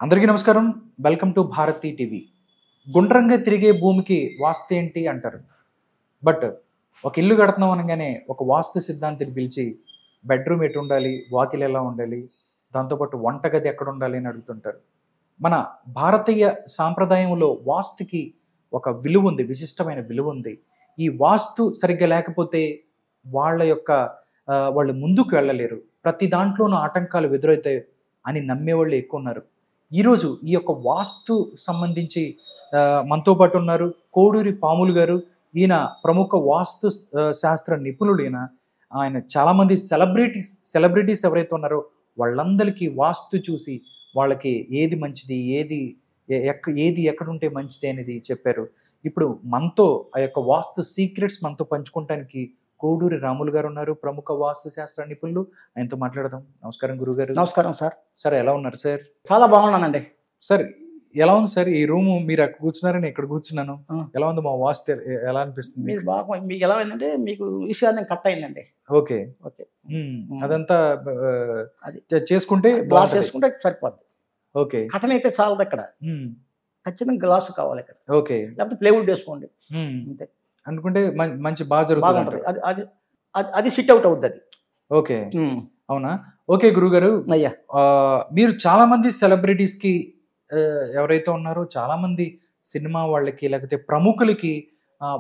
అందరికీ నమస్కారం. Welcome to Bharati TV. గుండ్రంగా తిరిగే భూమికి వాస్తు ఏంటి అంటారు. బట్ ఒక ఇల్లు కడుతున్నాం అనగానే ఒక వాస్తు సిద్ధాంతిని పిలిచి బెడ్రూమ్ ఎటు ఉండాలి, వాకిల్ ఎలా ఉండాలి, దాంతోపాటు వంటగది ఎక్కడ ఉండాలి అని అడుగుతుంటారు. మన భారతీయ సాంప్రదాయంలో వాస్తుకి ఒక విలువ ఉంది, విశిష్టమైన విలువ ఉంది. ఈ వాస్తు సరిగ్గా లేకపోతే వాళ్ళు ముందుకు వెళ్ళలేరు, ప్రతి దాంట్లోనూ ఆటంకాలు ఎదురవుతాయి అని నమ్మేవాళ్ళు ఎక్కువ ఉన్నారు. ఈరోజు ఈ యొక్క వాస్తు సంబంధించి మనతో పాటు ఉన్నారు కోడూరి పాములు గారు. ఈయన ప్రముఖ వాస్తు శాస్త్ర నిపుణుడు. ఆయన చాలామంది సెలబ్రిటీస్ ఎవరైతే ఉన్నారో వాళ్ళందరికీ వాస్తు చూసి వాళ్ళకి ఏది మంచిది, ఏది ఎక్కడుంటే మంచిది అనేది చెప్పారు. ఇప్పుడు మనతో ఆ యొక్క వాస్తు సీక్రెట్స్ మనతో పంచుకోవడానికి కోడూరి రాములు గారు ఉన్నారు, ప్రముఖ వాస్తు శాస్త్ర నిపుణులు. ఆయనతో మాట్లాడదాం. నమస్కారం గురుగారు. నమస్కారం సార్. సార్ ఎలా ఉన్నారు సార్? చాలా బాగున్నానండి సార్. ఎలా ఉంది సార్ ఈ రూమ్? మీరు అక్కడ కూర్చున్నారని ఇక్కడ కూర్చున్నాను. ఎలా ఉంది మా వాస్తు? ఎలా అనిపిస్తుంది? మీకు ఎలా అయిందంటే మీకు ఈశాన్యం కట్ అయిందండి. Okay okay. అదంతా చేసుకుంటే గ్లాస్ చేసుకుంటే సరిపోద్ది. ఓకే. కటన్ అయితే చాలదు అక్కడ, ఖచ్చితంగా గ్లాసు కావాలి ఇక్కడ. ఓకే. లేకపోతే ప్లేవుడ్ వేసుకోండి అంతే. అనుకుంటే మంచి బాగా జరుగుతుంది. అది సిట్ అవుట్ అవుద్ది అది. ఓకే అవునా? ఓకే గురుగారు. అయ్యా, మీరు చాలా మంది సెలబ్రిటీస్ కి ఎవరైతే ఉన్నారో చాలా మంది సినిమా వాళ్ళకి లేకపోతే ప్రముఖులకి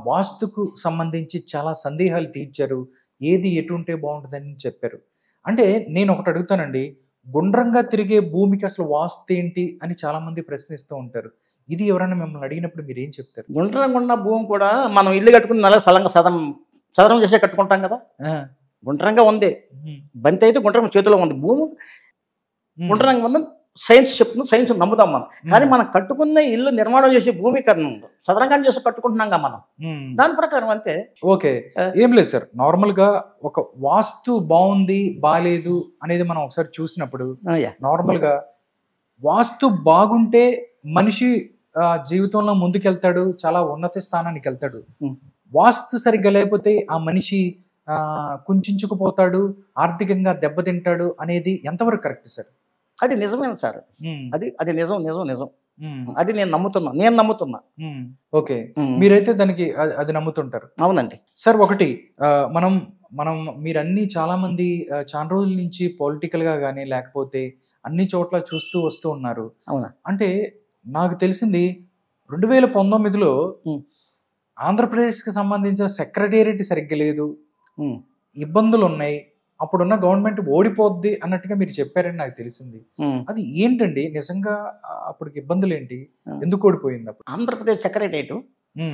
వాస్తుకు సంబంధించి చాలా సందేహాలు తీర్చారు. ఏది ఎటుంటే బాగుంటుందని చెప్పారు. అంటే నేను ఒకటి అడుగుతానండి, గుండ్రంగా తిరిగే భూమికి అసలు వాస్తు ఏంటి అని చాలా మంది ప్రశ్నిస్తూ ఉంటారు. ఇది ఎవరైనా మిమ్మల్ని అడిగినప్పుడు మీరు ఏం చెప్తారు? గుండ్రంగా ఉన్న భూమి కూడా మనం ఇల్లు కట్టుకుని నెల సదరం చేసే కట్టుకుంటాం కదా. గుండ్రంగా ఉంది, బంతి అయితే గుండ్రంగా చేతిలో ఉంది. భూమి గుండ్రంగా ఉంది, సైన్స్ చెప్తుంది, సైన్స్ నమ్ముదాం మనం. కానీ మనం కట్టుకున్న ఇల్లు నిర్మాణం చేసే భూమి సదరంగా చేసి కట్టుకుంటున్నాం మనం, దాని ప్రకారం అంతే. ఓకే. ఏం లేదు సార్, నార్మల్ గా ఒక వాస్తు బాగుంది బాలేదు అనేది మనం ఒకసారి చూసినప్పుడు నార్మల్ గా వాస్తు బాగుంటే మనిషి జీవితంలో ముందుకెళ్తాడు, చాలా ఉన్నత స్థానానికి వెళ్తాడు. వాస్తు సరిగ్గా లేకపోతే ఆ మనిషి కుంచుకుపోతాడు, ఆర్థికంగా దెబ్బతింటాడు అనేది ఎంతవరకు కరెక్ట్ సార్? అది నిజమేనా సార్? అది నిజం నిజం నిజం. అది నేను నమ్ముతున్నా. ఓకే, మీరైతే దానికి అది నమ్ముతుంటారు. అవునండి సార్. ఒకటి మనం మీరన్నీ చాలా మంది చాలా రోజుల నుంచి పొలిటికల్ గా కానీ లేకపోతే అన్ని చోట్ల చూస్తూ వస్తూ ఉన్నారు. అవునా? అంటే నాకు తెలిసింది 2019లో ఆంధ్రప్రదేశ్కి సంబంధించిన సెక్రటేరియట్ సరిగ్గా లేదు, ఇబ్బందులు ఉన్నాయి, అప్పుడున్న గవర్నమెంట్ ఓడిపోద్ది అన్నట్టుగా మీరు చెప్పారని నాకు తెలిసింది. అది ఏంటండి నిజంగా? అప్పటికి ఇబ్బందులు ఏంటి, ఎందుకు ఓడిపోయింది? అప్పుడు ఆంధ్రప్రదేశ్ సెక్రటేరియట్,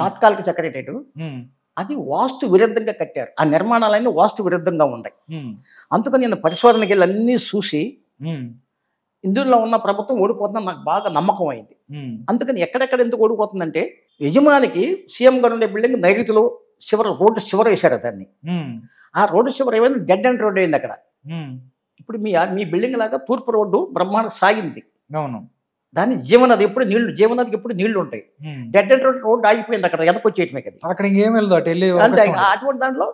తాత్కాలిక సెక్రటేరియట్, అది వాస్తు విరుద్ధంగా కట్టారు. ఆ నిర్మాణాలన్నీ వాస్తు విరుద్ధంగా ఉన్నాయి. అందుకని నేను పరిశోధనకి వెళ్ళి అన్నీ చూసి ఇందులో ఉన్న ప్రభుత్వం ఓడిపోతుందని నాకు బాగా నమ్మకం అయింది. అందుకని ఎక్కడెక్కడ ఎందుకు ఓడిపోతుందంటే, యజమానికి సీఎం గారు ఉండే బిల్డింగ్ నైరుతిలో రోడ్డు చివర వేశారు దాన్ని. ఆ రోడ్డు చివర ఏమైంది, డెడ్ అండ్ రోడ్ అయింది అక్కడ. ఇప్పుడు మీ బిల్డింగ్ లాగా తూర్పు రోడ్డు బ్రహ్మాండ సాగింది. అవును. దాన్ని జీవనదికి ఎప్పుడు నీళ్లు ఉంటాయి. డెడ్ అండ్ రోడ్డు ఆగిపోయింది అక్కడ, ఎదకొచ్చేయటమే కదా. అక్కడ ఇంకేం వెళ్దు అంతే. అటువంటి దాంట్లో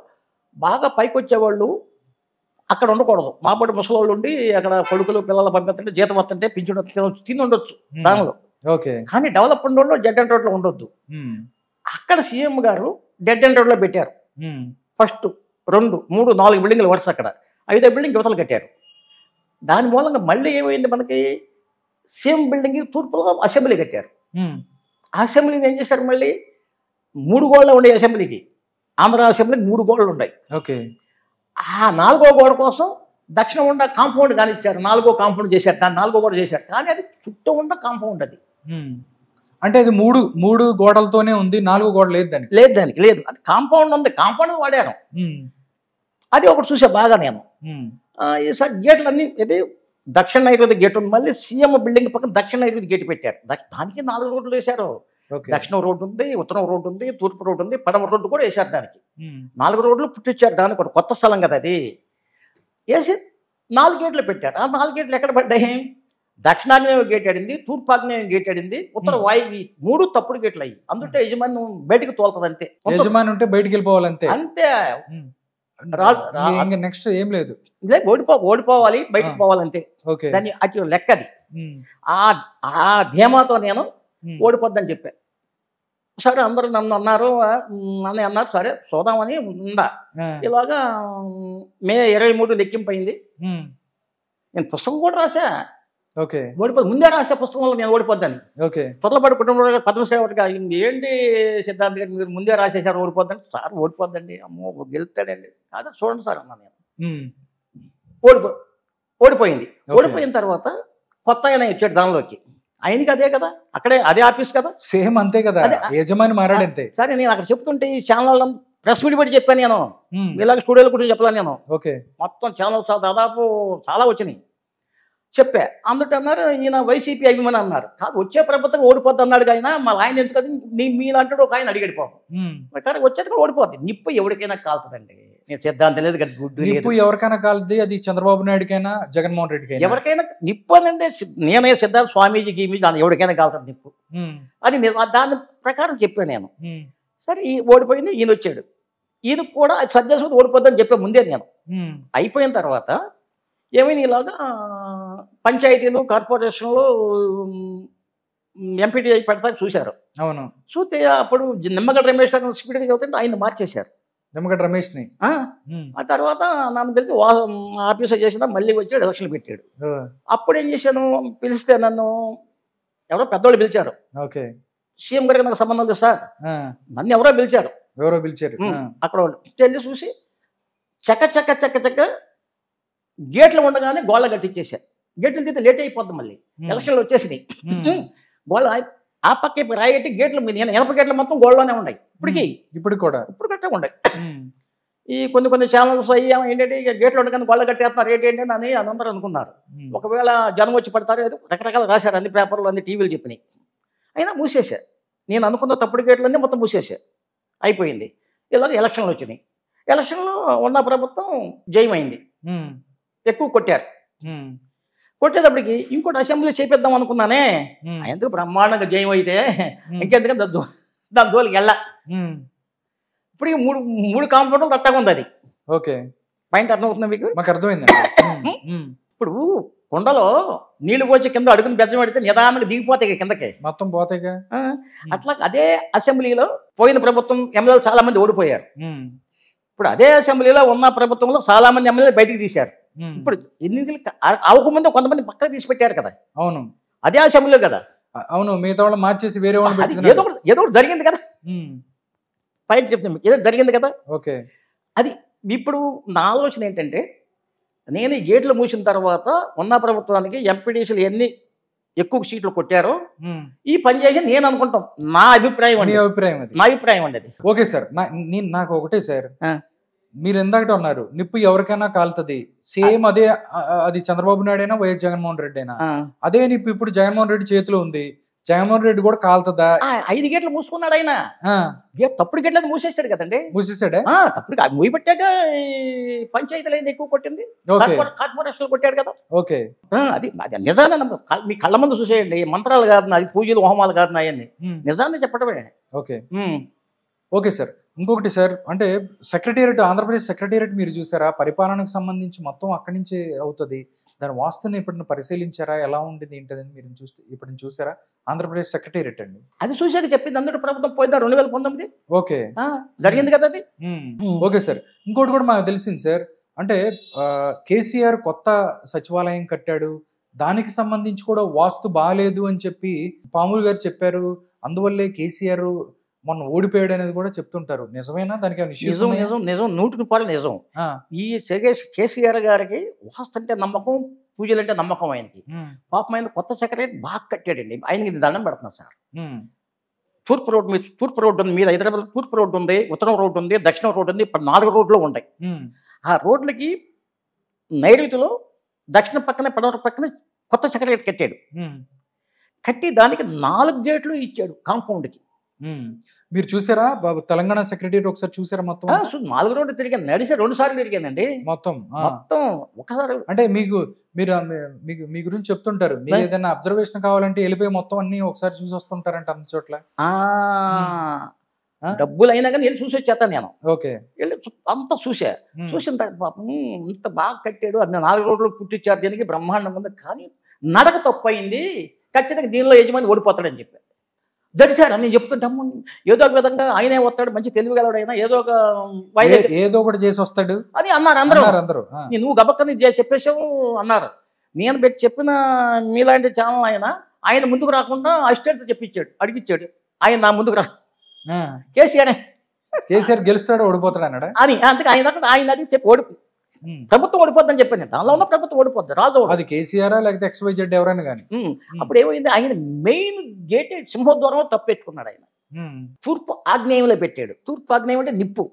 బాగా పైకి వచ్చేవాళ్ళు అక్కడ ఉండకూడదు. మాబడి ముసలోళ్ళు ఉండి అక్కడ కొడుకులు పిల్లలు పంపిస్తుంటే జీతం వస్తుంటే పింఛను తిని ఉండొచ్చు దానిలో. కానీ డెవలప్మెంట్ రోడ్లో డెడ్ అండ్ రోడ్లో ఉండొద్దు. అక్కడ సీఎం గారు డెడ్ అండ్ రోడ్లో పెట్టారు. ఫస్ట్ 2, 3, 4 బిల్డింగ్లు వరుస అక్కడ 5వ బిల్డింగ్ యువతలు కట్టారు. దాని మూలంగా మళ్ళీ ఏమైంది, మనకి సీఎం బిల్డింగ్ తూర్పులో అసెంబ్లీ కట్టారు. అసెంబ్లీని ఏం చేశారు, మళ్ళీ 3 గోడలు ఉండే అసెంబ్లీకి, ఆంధ్ర అసెంబ్లీకి 3 గోడలు ఉన్నాయి. ఆ 4వ గోడ కోసం దక్షిణ ఉండ కాంపౌండ్ కానిచ్చారు. 4వ కాంపౌండ్ చేశారు, దాన్ని 4వ గోడ చేశారు. కానీ అది చుట్టూ ఉండ కాంపౌండ్. అది అంటే అది మూడు గోడలతోనే ఉంది, 4వ గోడ లేదు దానికి. లేదు, అది కాంపౌండ్ ఉంది, కాంపౌండ్ వాడారు. అది ఒకటి చూసా బాగా నేను. ఈసారి గేట్లు అన్ని ఇది దక్షిణ నైరుతి గేట్ ఉంది, మళ్ళీ సీఎం బిల్డింగ్ పక్కన దక్షిణ నైరుతి గేట్ పెట్టారు. దానికి 4 రోడ్లు వేశారు. దక్షిణ రోడ్డు ఉంది, ఉత్తరం రోడ్డు ఉంది, తూర్పు రోడ్డు ఉంది, పడమ రోడ్డు కూడా వేశారు. దానికి 4 రోడ్లు పుట్టించారు. దానికి కూడా కొత్త స్థలం కదా అది. వేసి 4 గేట్లు పెట్టారు. ఆ 4 గేట్లు ఎక్కడ పడ్డాయి? దక్షిణాగ్నేయం గేట్ ఆడింది, తూర్పాగ్నేయం గేట్ ఆడింది, ఉత్తర వాయువి 3 తప్పుడు గేట్లు అయ్యి. అందుకే యజమాని బయటికి తోలుతుంది అంతే. యజమాని ఉంటే బయటికి వెళ్ళిపోవాలంతే. అంతే. నెక్స్ట్ ఏం లేదు. ఇదే ఓడిపోవాలి, బయటకు పోవాలంతే. ఓకే. దాన్ని అటు లెక్కది. ఆ ధీమాతో నేను ఓడిపోద్దని చెప్పాను. సరే అందరూ నన్ను అన్నారు, నన్ను అన్నారు, సరే చూద్దామని ఉండా. ఇలాగా మే 23 లెక్కింపు అయింది. నేను పుస్తకం కూడా రాసా. ఓకే. ముందే రాసా పుస్తకంలో నేను ఓడిపోద్దని. ఓకే. తొట్లపాటి కుటుంబంలో పద్మసేవటిగా ఏంటి సిద్ధార్థ్ గారు మీరు ముందే రాసేసారు ఓడిపోద్దని. సార్ ఓడిపోద్దండి, అమ్మో గెలుస్తాడండి. అదే చూడండి సార్ అన్నా నేను. ఓడిపోయింది. ఓడిపోయిన తర్వాత కొత్త ఆయన వచ్చాడు దానిలోకి. ఆయనకి అదే కదా, అక్కడే అదే ఆఫీస్ కదా, సేమ్ అంతే కదా, యజమాని మారాడంతే. సరే నేను అక్కడ చెప్తుంటే ఈ ఛానల్ ప్రెస్ మీట్ పెట్టి చెప్పాను నేను, ఇలాగ స్టూడియోల గురించి చెప్పాను నేను. ఓకే. మొత్తం ఛానల్స్ దాదాపు చాలా వచ్చినాయి చెప్పా. అందులో అన్నారు ఈయన వైసీపీ అభిమాని అన్నారు. కాదు వచ్చే ప్రభుత్వం ఓడిపోద్ది అన్నాడు ఆయన, మళ్ళీ ఆయన ఎందుకు మీలాంటాడు ఒక ఆయన అడిగాడు పాపం. కానీ వచ్చేది కూడా ఓడిపోద్ది. నిప్పు ఎవరికైనా కాలుతుందండి. నేను సిద్ధాంతం లేదు కదా, గుడ్డు నిప్పు ఎవరికైనా కాలుద్ది. అది చంద్రబాబు నాయుడుకైనా జగన్మోహన్ రెడ్డికైనా ఎవరికైనా నిప్పు అనండి. నేనే సిద్ధార్థ స్వామీజీకి ఎవరికైనా కాలుతుంది నిప్పు. అది దాని ప్రకారం చెప్పాను నేను. సరే ఓడిపోయింది, ఈయన వచ్చాడు. ఈయనకు కూడా అది సరి చేసుకుని ఓడిపోద్దని చెప్పే ముందే నేను. అయిపోయిన తర్వాత ఏమైనా ఇలాగా పంచాయతీలు కార్పొరేషన్లు ఎంపీటీ పెడతా చూశారు. అవును. చూస్తే అప్పుడు నిమ్మగడ్డ రమేష్ గారు స్పీడ్గా వెళ్తుంటే ఆయన మార్చేశారు, నిమ్మగడ్డ రమేష్ని. ఆ తర్వాత నన్ను పిలిచి ఆఫీసర్ చేసిన మళ్ళీ వచ్చాడు, ఎలక్షన్ పెట్టాడు. అప్పుడు ఏం చేశాను, పిలిస్తే నన్ను ఎవరో పెద్దవాళ్ళు పిలిచారు. ఓకే. సీఎం గారికి నాకు సంబంధం లేదు సార్, నన్ను ఎవరో పిలిచారు. అక్కడ వాళ్ళు వెళ్ళి చూసి చక్క గేట్లు ఉండగానే గోళ్ళ కట్టించేసారు. గేట్లు తీస్తే లేట్ అయిపోద్ది, మళ్ళీ ఎలక్షన్లు వచ్చేసినాయి. గోళ్ళ ఆ పక్క రాయట్టి గేట్లు ఎనప గేట్లు మొత్తం గోళ్ళలోనే ఉన్నాయి ఇప్పుడు కట్టే ఉన్నాయి. ఈ కొన్ని ఛానల్స్ అయ్యి ఏంటంటే ఇక గేట్లు ఉండగానే గోళ్ళ కట్టేస్తున్నారు ఏంటి అని అందరూ అనుకున్నారు. ఒకవేళ జనం వచ్చి పడతారు, ఏదో రకరకాల రాశారు, అన్ని పేపర్లు అన్ని టీవీలు చెప్పినాయి. అయినా మూసేశారు. నేను అనుకున్న తప్పుడు గేట్లన్నీ మొత్తం మూసేశారు. అయిపోయింది. ఇలాగ ఎలక్షన్లు వచ్చినాయి. ఎలక్షన్లో ఉన్న ప్రభుత్వం జయమైంది, ఎక్కువ కొట్టారు. కొట్టేటప్పటికి ఇంకోటి అసెంబ్లీ చేపిద్దాం అనుకున్నానే, ఎందుకు బ్రహ్మాండంగా జయం అయితే ఇంకెందుకంటే దాని జోలికి వెళ్ళా. ఇప్పుడు మూడు కాంపౌండ్లు తట్టగా ఉంది. అది ఓకే. పాయింట్ అర్థమవుతుందా మీకు? మాకు అర్థమైంది. ఇప్పుడు కొండలో నీళ్లు పోసి కింద అడుగుని బెజ్జం పెడితే నిదానంగా దిగిపోతాయి కిందకి, మొత్తం పోతాయిగా. అట్లా అదే అసెంబ్లీలో పోయిన ప్రభుత్వం ఎమ్మెల్యేలు చాలా మంది ఓడిపోయారు. ఇప్పుడు అదే అసెంబ్లీలో ఉన్న ప్రభుత్వంలో చాలా మంది ఎమ్మెల్యేలు బయటికి తీశారు. ఇప్పుడు ఎన్నికలు అవకముందు కొంతమంది పక్కకు తీసి పెట్టారు కదా. అవును, అదే అసెంబ్లీలో కదా. అవును, మిగతా వాళ్ళు మార్చేసి వేరే వాళ్ళు ఏదో జరిగింది కదా. పైకి చెప్తాను, ఏదో జరిగింది కదా. ఓకే. అది ఇప్పుడు నా ఆలోచన ఏంటంటే, నేను ఈ గేట్లు మూసిన తర్వాత ఉన్న ప్రభుత్వానికి ఎంపీడీసీలు ఎన్ని ఎక్కువ సీట్లు కొట్టారో ఈ పని చేసి నేను అనుకుంటాం. నా అభిప్రాయం అండి, నా అభిప్రాయం అండి అది. ఓకే సార్, నాకు ఒకటే సార్, మీరు ఎందాకట అన్నారు నిప్పు ఎవరికైనా కాలుతుంది. సేమ్ అదే, అది చంద్రబాబు నాయుడు అయినా వైఎస్ జగన్మోహన్ రెడ్డి అయినా అదే నిప్పు ఇప్పుడు జగన్మోహన్ రెడ్డి చేతిలో ఉంది. జగన్మోహన్ రెడ్డి కూడా కాలుతుందా? 5 గేట్లు మూసుకున్నాడు ఆయన. తప్పుడు గేట్లేదు మూసేసాడు కదండి. మూసేసాడా? తప్పుడు మూయబట్టాక పంచాయతీలు అయింది ఎక్కువ కొట్టింది, కార్పొరేషన్ కొట్టాడు కదా. ఓకే. అది నిజాన్ని మీ కళ్ళ ముందు చూసేయండి. మంత్రాలు కాదు, అది పూజలు హోమాలు కాదు, అవన్నీ నిజాన్ని చెప్పడమే. ఓకే. ఓకే సార్, ఇంకొకటి సార్, అంటే సెక్రటేరియట్, ఆంధ్రప్రదేశ్ సెక్రటేరియట్ మీరు చూసారా? పరిపాలనకు సంబంధించి మొత్తం అక్కడి నుంచే అవుతుంది. దాని వాస్తుని ఎప్పుడైనా పరిశీలించారా? ఎలా ఉండేది ఏంటని మీరు ఇప్పుడు చూసారా? ఆంధ్రప్రదేశ్ సెక్రటేరియట్ అండి. అది చూసాక చెప్పింది అందరూ ప్రభుత్వం పోయిందా 2019. ఓకే, జరిగింది కదా అది. ఓకే సార్, ఇంకోటి కూడా మాకు తెలిసింది సార్, అంటే కేసీఆర్ కొత్త సచివాలయం కట్టాడు, దానికి సంబంధించి కూడా వాస్తు బాగాలేదు అని చెప్పి పాములు గారు చెప్పారు. అందువల్లే కేసీఆర్ మొన్న ఓడిపోయాడు అనేది కూడా చెప్తుంటారు. నిజమేనా? దానికి నిజం 100% నిజం. ఈ కేసీఆర్ గారికి వాస్తు అంటే నమ్మకం, పూజలు అంటే నమ్మకం ఆయనకి. పాపం ఆయన కొత్త సెక్రటరీ బాగా కట్టాడండి. ఆయనకి దండం పెడుతున్నారు సార్. తూర్పు రోడ్డు ఉంది, మీద హైదరాబాద్ తూర్పు రోడ్డు ఉంది, ఉత్తరం రోడ్డు ఉంది, దక్షిణం రోడ్డు ఉంది. ఇప్పుడు 4 రోడ్లు ఉంటాయి. ఆ రోడ్లకి నైరుతిలో దక్షిణ పక్కన పడమర పక్కన కొత్త సెక్రటరీ కట్టాడు. కట్టి దానికి 4 గేట్లు ఇచ్చాడు కాంపౌండ్కి. మీరు చూసారా తెలంగాణ సెక్రటరీ ఒకసారి చూసారా? మొత్తం 4 రోడ్లు తిరిగాను, నడిచే 2 సార్లు తిరిగానండి మొత్తం. ఒకసారి అంటే మీరు మీ గురించి చెప్తుంటారు, మీరు ఏదైనా అబ్జర్వేషన్ కావాలంటే వెళ్ళిపోయి మొత్తం అన్ని ఒకసారి చూసి వస్తుంటారంట అన్ని చోట్ల. డబ్బులు అయినా కానీ వెళ్ళి చూసి వచ్చేస్తాను నేను. ఓకే. వెళ్ళి అంతా చూసిన తర్వాత పాపం ఇంత బాగా కట్టాడు, అది 4 రోజులు పుట్టించారు, దీనికి బ్రహ్మాండం ఉంది, కానీ నడక తప్పు అయింది, ఖచ్చితంగా దీనిలో యజమాని ఓడిపోతాడని చెప్పారు. జడిసారు నేను చెప్తుంటాము, ఏదో ఒక విధంగా ఆయనే వస్తాడు, మంచి తెలివిగలడు అయినా, ఏదో ఒక ఏదో ఒకటి చేసి వస్తాడు అని అన్నారు అందరూ. నువ్వు గబక్కని చెప్పేసావు అన్నారు. నేను పెట్టి చెప్పిన మీలాంటి ఛానల్ ఆయన ముందుకు రాకుండా అసిస్టెంట్ చెప్పించాడు, అడిగిచ్చాడు. ఆయన నా ముందుకు రా, కేసీఆర్ గెలుస్తాడు ఓడిపోతాడు అన్నాడు అని. అందుకే ఆయన అడిగి చెప్పి ప్రభుత్వం ఓడిపోద్దని చెప్పాను. దానిలో ఉన్న ప్రభుత్వం ఓడిపోద్ది, రాజు. అది కేసీఆర్ లేకపోతే XYZ ఎవరైనా కానీ. అప్పుడు ఏమైంది, ఆయన మెయిన్ గేట్ సింహద్వారం తప్పెట్టుకున్నాడు. ఆయన తూర్పు ఆగ్నేయంలో పెట్టాడు. తూర్పు ఆగ్నేయం అంటే నిప్పు.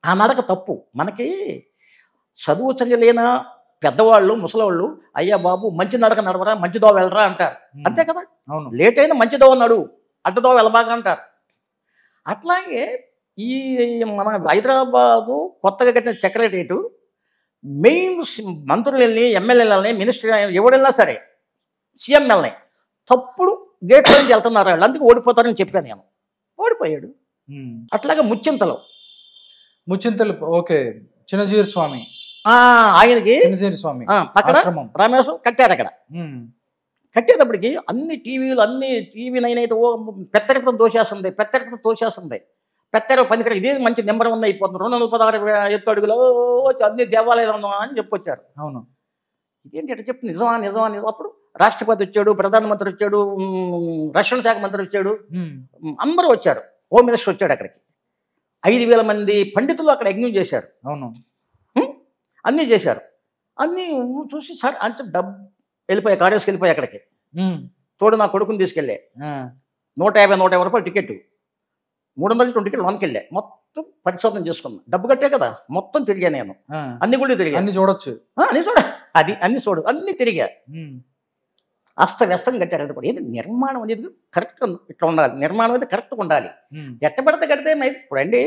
ఆ నడక తప్పు. మనకి చదువు చదివలేన పెద్దవాళ్ళు ముసలివాళ్ళు, అయ్యా బాబు మంచి నడక నడవరా, మంచి దోవ వెళ్ళరా అంటారు, అంతే కదా. లేట్ అయినా మంచి దోవ నడు, అడ్డదోవ వెళ్ళబాగా అంటారు. అట్లాగే ఈ మన హైదరాబాదు కొత్తగా కట్టిన సెక్రటరియట్ మెయిన్ మంత్రులని, ఎమ్మెల్యేలని, మినిస్టర్ ఎవడైనా సరే, సీఎంఎల్ని తప్పుడు గేట్ నుంచి వెళ్తున్నారు వాళ్ళు, అందుకే ఓడిపోతారని చెప్పాను నేను. ఓడిపోయాడు. అట్లాగే ముచ్చింతలు ఓకే, చిన్నజీవి స్వామి ఆయనకి స్వామి అక్కడ రామేశ్వరం కట్టారు. అక్కడ కట్టేటప్పటికి అన్ని టీవీలు, అన్ని టీవీ 9 అయితే పెత్తరకత తోసేస్తుంది, పెత్తర పనికర ఇదే మంచి నెంబర్ 1 అయిపోతుంది, 216 ఎత్తు అడుగులో అన్ని దేవాలయాలు అని చెప్పొచ్చారు. అవును, ఇదేంటి అట్లా చెప్పి నిజమా. అప్పుడు రాష్ట్రపతి వచ్చాడు, ప్రధానమంత్రి వచ్చాడు, రక్షణ శాఖ మంత్రి వచ్చాడు, అందరూ వచ్చారు, హోమ్ మినిస్టర్ వచ్చాడు. అక్కడికి 5,000 మంది పండితులు అక్కడ యజ్ఞం చేశారు. అవును, అన్నీ చేశారు. అన్నీ చూసి సార్ అంత డబ్బు వెళ్ళిపోయాయి, కారేసుకు వెళ్ళిపోయాయి. అక్కడికి తోడు నా కొడుకుని తీసుకెళ్ళే 150 రూపాయలు టికెట్, 320 టికెట్ లోనికి వెళ్ళా. మొత్తం పరిశోధన చేసుకున్నా, డబ్బు కట్టే కదా, మొత్తం తిరిగా నేను. అన్ని కూడా తిరిగా, అన్ని చూడొచ్చు, అన్ని చూడు, అన్ని తిరిగా. అస్తవ్యస్తం కట్టారు. కూడా ఏది నిర్మాణం అనేది కరెక్ట్ ఇట్లా ఉండాలి, నిర్మాణం అనేది కరెక్ట్గా ఉండాలి. ఎట్ట పడితే కడితే ఇప్పుడు అండి,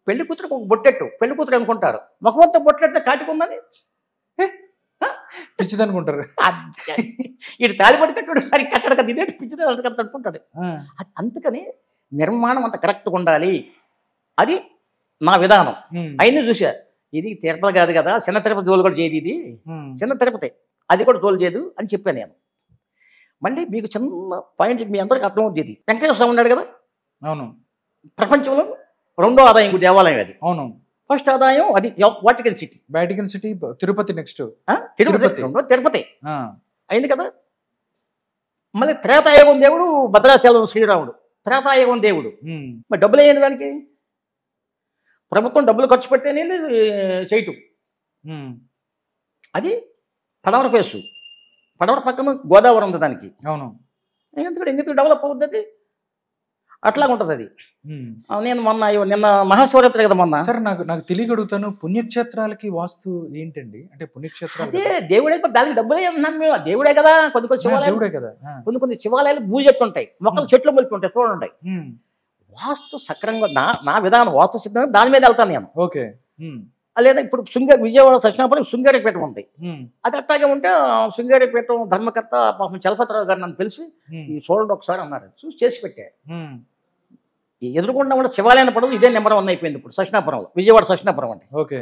పెళ్లి కూతురికి ఒక బొట్టెట్టు, పెళ్లి కూతురు అనుకుంటారు, ముఖమంతా బొట్టెట్టే కాటుకుందని పిచ్చిది అనుకుంటారు. ఇటు తాళిపడి కట్టాడు, సరి కట్టడు కదా, ఇదే పిచ్చిది అంత అనుకుంటాడు. అందుకని నిర్మాణం అంత కరెక్ట్గా ఉండాలి, అది నా విధానం. అయినా చూసా, ఇది తిరుపతి కాదు కదా, చిన్న తిరుపతి జోలు కూడా చేయదు, ఇది చిన్న తిరుపతి, అది కూడా జోలు చేయదు అని చెప్పాను నేను. మళ్ళీ మీకు చిన్న పాయింట్ మీ అందరికి అర్థమవుతుంది. ఇది వెంకటేశ్వర స్వామి ఉన్నాడు కదా. అవును, ప్రపంచంలో 2వ ఆదాయం దేవాలయం అది. అవును, ఫస్ట్ ఆదాయం అది Vatican city, Tirupati, next Tirupati అయింది కదా. మళ్ళీ త్రేతాయుగం దేవుడు భద్రాచలం శ్రీరాముడు, త్రేతాయుగం దేవుడు. మరి డబ్బులు వేయండి దానికి, ప్రభుత్వం డబ్బులు ఖర్చు పెడితేనే చేయటం. అది పడవర ఫేసు, పడవర పక్కన గోదావరి ఉంది దానికి. అవును, ఎందుకు డెవలప్ అవుతుంది అది, అట్లాగా ఉంటుంది అది. నేను నిన్న మహాశివరాత్రి కదా మొన్న. సార్ నాకు తెలియగడుగుతాను, పుణ్యక్షేత్రాలకి వాస్తు ఏంటండి? అంటే పుణ్యక్షేత్రాలు అదే దేవుడే, దానికి డబ్బులే అన్నాను మేము, దేవుడే కదా. కొన్ని శివాలయాలు కదా, కొన్ని శివాలయాలు భూ చెట్లు ఉంటాయి, మొక్కలు చెట్లు మొలిపి ఉంటాయి, చూడండి. వాస్తు సక్రంగా నా విధానం, వాస్తు సిద్ధంగా దాని మీద వెళ్తాను నేను. ఓకే. లేదా ఇప్పుడు విజయవాడ సత్యనాపురం శృంగేరిపేట ఉంది, అది అట్టాగే ఉంటే శృంగేరిపేట ధర్మకర్త పాపం చలపతిరావు గారు నన్ను పిలిచి ఈ చూడండి ఒకసారి అన్నారు, చూసి చేసి పెట్టారు. ఎదురుకుండా కూడా శివాలయం పడదు, ఇదే నెంబర్ 1 అయిపోయింది ఇప్పుడు సత్యనాపురంలో, విజయవాడ సత్యనాపురం అంటే. ఓకే.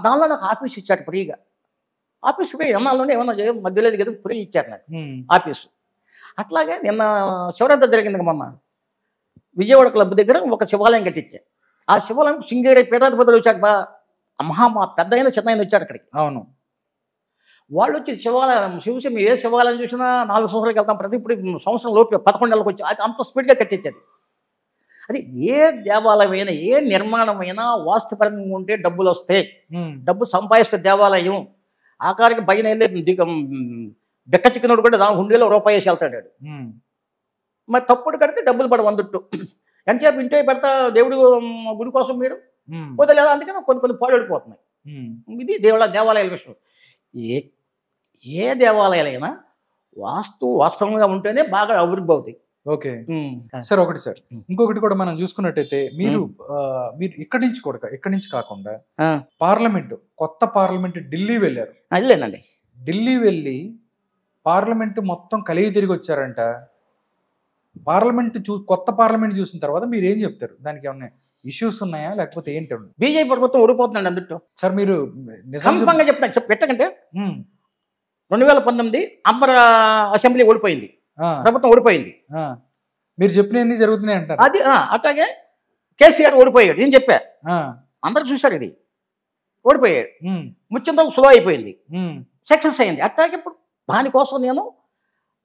దానిలో నాకు ఆఫీస్ ఇచ్చారు ఫ్రీగా. ఆఫీస్ పోయి ఎన్నాళ్ళలోనే ఏమన్నా మధ్యలో కదా ఫ్రీ ఇచ్చారు నాకు ఆఫీసు. అట్లాగే నిన్న శివరాత్రి జరిగింది మొన్న, విజయవాడ క్లబ్ దగ్గర ఒక శివాలయం కట్టించారు. ఆ శివాలయం శృంగేరి పీఠాధిపతులు వచ్చాక మా పెద్ద అయిన చిన్న ఆయన వచ్చారు అక్కడికి. అవును, వాళ్ళు వచ్చి శివాలయం చూసి ఏ శివాలయం చూసినా 4 సంవత్సరాలకు వెళ్తాం, ప్రతి ఇప్పుడు సంవత్సరం లోపు 11 నెలలకు వచ్చి అది అంత స్పీడ్గా కట్టించేది. అది ఏ దేవాలయమైనా, ఏ నిర్మాణమైనా వాస్తుపరంగా ఉంటే డబ్బులు వస్తాయి, డబ్బు సంపాదిస్తే దేవాలయం. ఆఖరికి పైన వెళ్ళే బెక్క చిక్కినోడు కూడా హుండీలో రూపాయి వేసి వెళ్తాడు. మరి తప్పుడు కడితే డబ్బులు పడ వందుట్టు ఎంతసేపు ఇంటే పెడతా దేవుడు గుడి కోసం మీరు వదలేదు, అందుకని కొన్ని పాడైపోతున్నాయి. ఇది దేవాలయాల విషయం. ఏ దేవాలయాలైనా వాస్తవంగా ఉంటేనే బాగా అభివృద్ధి అవుతాయి. Okay sir. ఒకటి సార్, ఇంకొకటి కూడా మనం చూసుకున్నట్టయితే మీరు ఇక్కడి నుంచి కాకుండా కొత్త పార్లమెంట్ ఢిల్లీ వెళ్ళారు. వెళ్ళానండి. ఢిల్లీ వెళ్ళి పార్లమెంట్ మొత్తం కలిగి తిరిగి వచ్చారంట. పార్లమెంట్ కొత్త పార్లమెంట్ చూసిన తర్వాత మీరు ఏం చెప్తారు? దానికి ఏమన్నా ఇష్యూస్ ఉన్నాయా లేకపోతే ఏంటి? బీజేపీ ప్రభుత్వం ఓడిపోతుందండి అందులో. సార్ మీరు సంపంగా చెప్తాను పెట్టకంటే 2019 అంబర్ అసెంబ్లీ ఓడిపోయింది, ప్రభుత్వం ఓడిపోయింది. మీరు చెప్పినవన్నీ జరుగుతున్నాయి అంటారు. అది అట్లాగే కేసీఆర్ ఓడిపోయాడు, నేను చెప్పా, అందరు చూశారు, ఇది ఓడిపోయాడు. ముఖ్యంగా సులువు అయిపోయింది, సక్సెస్ అయింది. అట్లాగే ఇప్పుడు దానికోసం నేను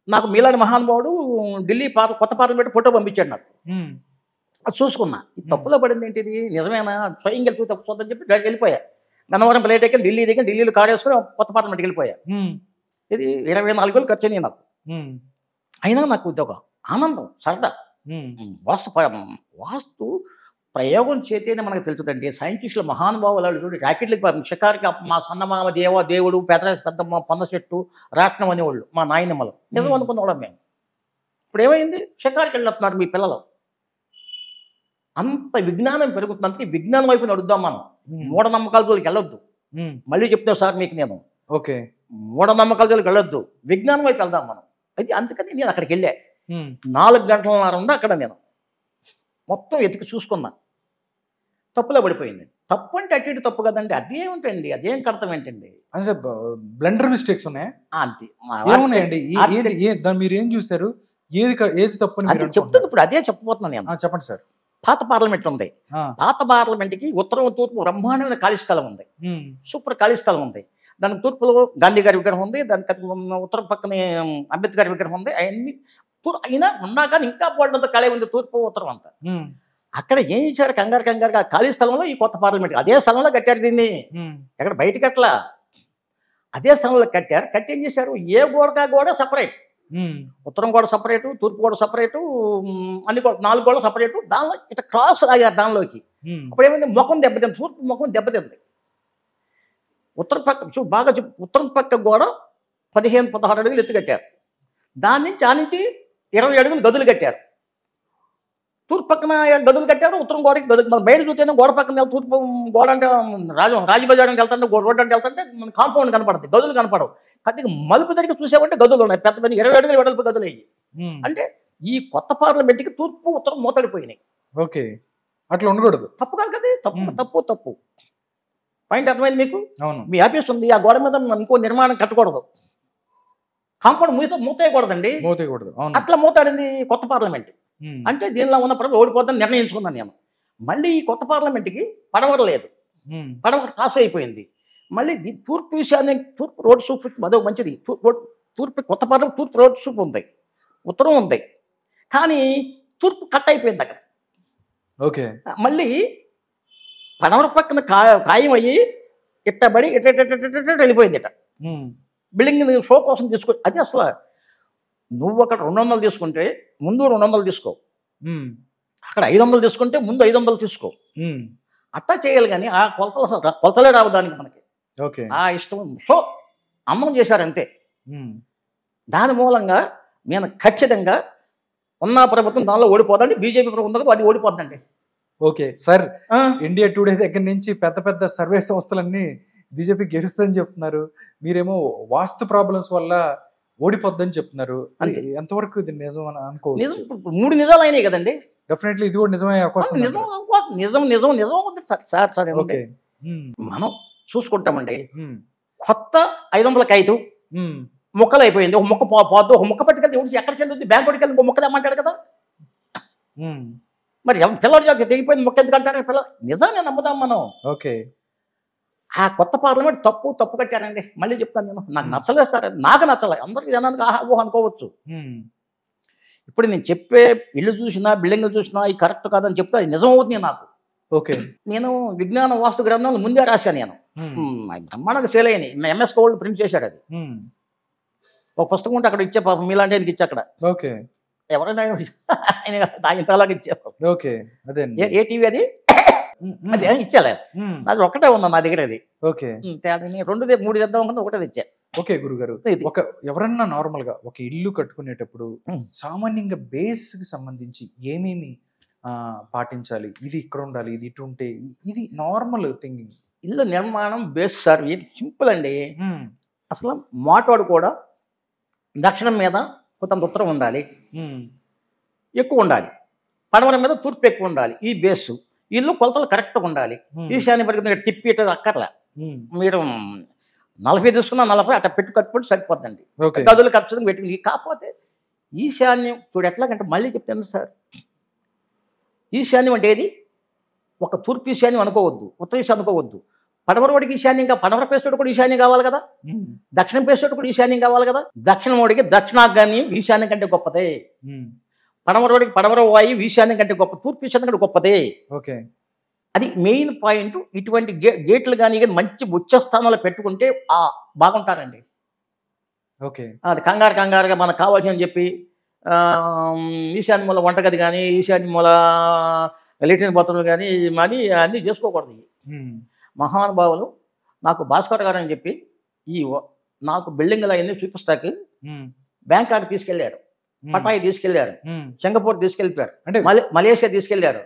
నాకు మీలాంటి మహానుభావుడు ఢిల్లీ కొత్త పార్లమెంట్ ఫోటో పంపించాడు నాకు, అది చూసుకున్నా. ఈ తప్పులో పడింది ఏంటిది, నిజమేనా, స్వయం గెలుపు తప్పు చూద్దని చెప్పి వెళ్ళిపోయా. గన్నవరం ప్లేట్ ఎక్కి ఢిల్లీ దగ్గర ఢిల్లీలో కారు వేసుకుని కొత్త పార్లమెంట్కి వెళ్ళిపోయా. ఇది 24,000 ఖర్చు అయింది నాకు. అయినా నాకు ఇది ఒక ఆనందం, సరదా. వాస్తు ప్రయోగం చేతేనే మనకు తెలుస్తుందండి. సైంటిస్టుల మహానుభావులు రాకెట్లకి షికారికి మా సన్నమామ దేవుడు పెద్దమ్మ పొంద చెట్టు రాట్నం అనేవాళ్ళు మా నాయనమ్మలు, నిజం అనుకున్నవాళ్ళం మేము. ఇప్పుడు ఏమైంది, షికారికి వెళ్ళొస్తున్నారు మీ పిల్లలు. అంత విజ్ఞానం పెరుగుతున్నందుకు విజ్ఞానం వైపు నడుద్దాం మనం, మూఢనమ్మకాల జోలికి వెళ్ళొద్దు. మళ్ళీ చెప్తావు సార్ మీకు నేను, ఓకే, మూఢనమ్మకాల జోలికి వెళ్ళొద్దు, విజ్ఞానం వైపు వెళ్దాం మనం. అది అందుకని నేను అక్కడికి వెళ్ళా. 4 గంటలన్నర ఉండి అక్కడ నేను మొత్తం ఎతికి చూసుకున్నా. తప్పులో పడిపోయింది. తప్పు అంటే అటు ఇటు తప్పు కదండి, అదే ఏమిటండి, అదేం కడతాం ఏంటండి, అంటే బ్లండర్ మిస్టేక్స్ ఉన్నాయా? అంతే ఏమున్నాయండి, మీరు ఏం చూసారు, ఏది తప్పు చెప్తుంది. ఇప్పుడు అదే చెప్పబోతున్నాను నేను. చెప్పండి సార్. పాత పార్లమెంట్ ఉంది, పాత పార్లమెంట్కి ఉత్తరం తూర్పు బ్రహ్మాండమైన ఖాళీ స్థలం ఉంది, సూపర్ ఖాళీ స్థలం ఉంది. దానికి తూర్పులో గాంధీ గారి విగ్రహం ఉంది, దానికి ఉత్తరం పక్కనే అంబేద్కర్ విగ్రహం ఉంది. అవన్నీ అయినా ఉన్నా కానీ ఇంకా పోవడంతో ఖాళీ ఉంది తూర్పు ఉత్తరం అంతా. అక్కడ ఏం చేశారు, కంగారుగా ఖాళీ స్థలంలో ఈ కొత్త పార్లమెంట్ అదే స్థలంలో కట్టారు దీన్ని, ఎక్కడ బయటకి అట్లా అదే స్థలంలో కట్టారు. కట్టి ఏం చేశారు, ఏ గోడకా గోడ సపరేట్, ఉత్తరం గోడ సపరేటు, తూర్పు గోడ సపరేటు, అన్ని 4 గోడలు సపరేటు. దానిలో ఇట్లా క్రాస్ లాగారు దానిలోకి. అప్పుడు ఏమైంది, ముఖం దెబ్బతింది, తూర్పు ముఖం దెబ్బతింది. ఉత్తరం పక్క గోడ 15-16 అడుగులు ఎత్తు కట్టారు. దాని నుంచి 20 అడుగులు గదులు కట్టారు. తూర్పు పక్కన గదులు కట్టారు, ఉత్తరం గోడకి గదులు. మన బయట చూస్తేనే గోడ పక్కన తూర్పు గోడ అంటే రాజబజారానికి వెళ్తుంటే రోడ్డు అంటే వెళ్తుంటే మన కాంపౌండ్ కనపడుతుంది, గదులు కనపడవు. కొద్దిగా మలుపు దగ్గర చూసామంటే గదులు ఉన్నాయి, పెద్ద 20 అడుగులు వెడల్పు గదులు అయ్యి. అంటే ఈ కొత్త పార్లమెంట్కి తూర్పు ఉత్తరం మూతడిపోయినాయి. ఓకే, అట్లా ఉండకూడదు. తప్పు కాదు కదా, తప్పు. పాయింట్ అర్థమైంది మీకు? మీ ఆఫీస్ ఉంది, ఆ గోడ మీద ఇంకో నిర్మాణం కట్టకూడదు, కాంపౌండ్ మూతేయకూడదండి, అట్లా మూతాడింది కొత్త పార్లమెంట్. అంటే దీనిలో ఉన్న ప్రభుత్వం ఓడిపోతుందని నిర్ణయించుకున్నాను నేను. మళ్ళీ ఈ కొత్త పార్లమెంట్కి పడవర లేదు, పడవర క్రాస్ అయిపోయింది. మళ్ళీ తూర్పు విషయాన్ని తూర్పు రోడ్ సూప్ అదో మంచిది. తూర్పు కొత్త పార్లమెంట్ తూర్పు రోడ్ సూప్ ఉంది, ఉత్తరం ఉంది, కానీ తూర్పు కట్ అయిపోయింది అక్కడ. ఓకే, మళ్ళీ పడవర పక్కన ఖాయం అయ్యి ఇట్టబడి వెళ్ళిపోయింది. ఇట బిల్డింగ్ షో కోసం తీసుకో. అది అసలు నువ్వు అక్కడ 200 తీసుకుంటే ముందు 200 తీసుకో, అక్కడ 500 తీసుకుంటే ముందు 500 తీసుకో. అట్టా చేయాలి కానీ ఆ కొలతలే రావు దానికి మనకి. ఆ ఇష్టం షో అమ్మం చేశారంతే. దాని మూలంగా నేను ఖచ్చితంగా ఉన్న ప్రభుత్వం దానిలో ఓడిపోదండి, బీజేపీ ప్రభుత్వం అది ఓడిపోద్దండి. ఓకే సార్, ఇండియా టుడే దగ్గర నుంచి పెద్ద సర్వే సంస్థలన్నీ బీజేపీ గెలుస్తుందని చెప్తున్నారు, మీరేమో వాస్తు ప్రాబ్లమ్స్ వల్ల ఓడిపోద్దని చెప్తున్నారు. ఎంతవరకు ఇది నిజం అని అనుకోవచ్చు? 3 నిజాలు అయినాయి కదండి. డెఫినెట్లీ ఇది కూడా నిజమే అవకాశం. నిజం సార్. మనం చూసుకుంటామండి, కొత్త 500 ముక్కలు అయిపోయింది, ఒక ముక్క పోద్దు, ఒక ముక్క పట్టుకెళ్తే ఎక్కడ చెందుతుంది, బ్యాంక్ పట్టుకెళ్తే ఒక ముక్క తెమ్మంటాడు కదా. మరి పిల్లడు తెగిపోయింది ముక్క ఎందుకు అంటారు పిల్లలు? నిజాన్ని నమ్ముదాం మనం. ఓకే, ఆ కొత్త పార్లమెంట్ తప్పు కట్టారండి. మళ్ళీ చెప్తాను నేను, నాకు నచ్చలేదు సార్, నాకు నచ్చలేదు, అందరికీ జనానికి ఊహ అనుకోవచ్చు. ఇప్పుడు నేను చెప్పే ఇల్లు చూసినా బిల్డింగ్లు చూసినా ఈ కరెక్ట్ కాదని చెప్తే అది నిజం అవుతుంది నాకు. ఓకే, నేను విజ్ఞాన వాస్తు గ్రంథాలు ముందే రాశాను నేను, బ్రహ్మాండంగా సేల్ అయినాయి. ఎంఎస్ గోల్డ్ ప్రింట్ చేశాడు అది. ఒక పుస్తకం ఉంటే అక్కడ ఇచ్చే పాపం మీలాంటి ఆయనకి ఇచ్చా అక్కడ. ఓకే, ఎవరైనా ఇంతలాగా ఇచ్చారు. ఓకే, అదే ఏ టీవీ అది అది ఇచ్చాలేదు, అది ఒకటే ఉందా నా దగ్గర. అది ఓకే, 2 3 తెద్దాం అనుకున్నా, ఒకటే తెచ్చా. ఓకే గురుగారు, ఎవరన్నా నార్మల్ గా ఒక ఇల్లు కట్టుకునేటప్పుడు సామాన్యంగా బేస్ కి సంబంధించి ఏమేమి పాటించాలి, ఇది ఇక్కడ ఉండాలి, ఇది ఇటు ఉంటే, ఇది నార్మల్ థింకింగ్. ఇల్లు నిర్మాణం బేస్ సార్ సింపుల్ అండి. అసలు మోటాడు కూడా దక్షిణం మీద కొంత ఉత్తరం ఉండాలి, ఎక్కువ ఉండాలి, పడమర మీద తూర్పు ఎక్కువ ఉండాలి, ఈ బేసు. ఇల్లు కొలతలు కరెక్ట్గా ఉండాలి. ఈశాన్య పరిగణ మీరు తిప్పి ఇటు అక్కర్లా, మీరు 40 తీసుకున్నా 40 అట్లా కట్టుకుంటే సరిపోద్దండి. గదులు ఖర్చు పెట్టుకుని. కాకపోతే ఈశాన్యం చూడు ఎట్లాగంటే మళ్ళీ చెప్తాను సార్, ఈశాన్యం అంటే ఏది? ఒక తూర్పు ఈశాన్యం అనుకోవద్దు, ఉత్తర ఈశాన్యం అనుకోవద్దు. పడమర వాడికి ఈశాన్యంగా, పడమర పేసేటోడు కూడా ఈశాన్యం కావాలి కదా, దక్షిణం పేసేటోడు కూడా ఈశాన్యం కావాలి కదా. దక్షిణం వాడికి దక్షిణాగ్నేయం ఈశాన్యం కంటే గొప్పదే, పడమర వాడికి పడమర వాయువు ఈశాన్యం కంటే గొప్ప, తూర్పు ఈశాన్యం కంటే గొప్పదే. ఓకే, అది మెయిన్ పాయింట్. ఇటువంటి గేట్లు కానీ మంచి ఉచ్చ స్థానంలో పెట్టుకుంటే బాగుంటారండి. ఓకే, అది కంగారుగా మనకు కావాల్సిందని చెప్పి ఈశాన్య మూల వంటగది కానీ, ఈశాన్య మూల లెట్రిన్ బాత్రూమ్లు కానీ మరి అన్నీ చేసుకోకూడదు. మహానుభావులు నాకు భాస్కర్ గారు అని చెప్పి నాకు బిల్డింగ్లు అవన్నీ చూపిస్తాకి బ్యాంకాక్ తీసుకెళ్లారు, పటాయి తీసుకెళ్లారు, సింగపూర్ తీసుకెళ్ళిపోయారు, అంటే మలేషియా తీసుకెళ్లారు,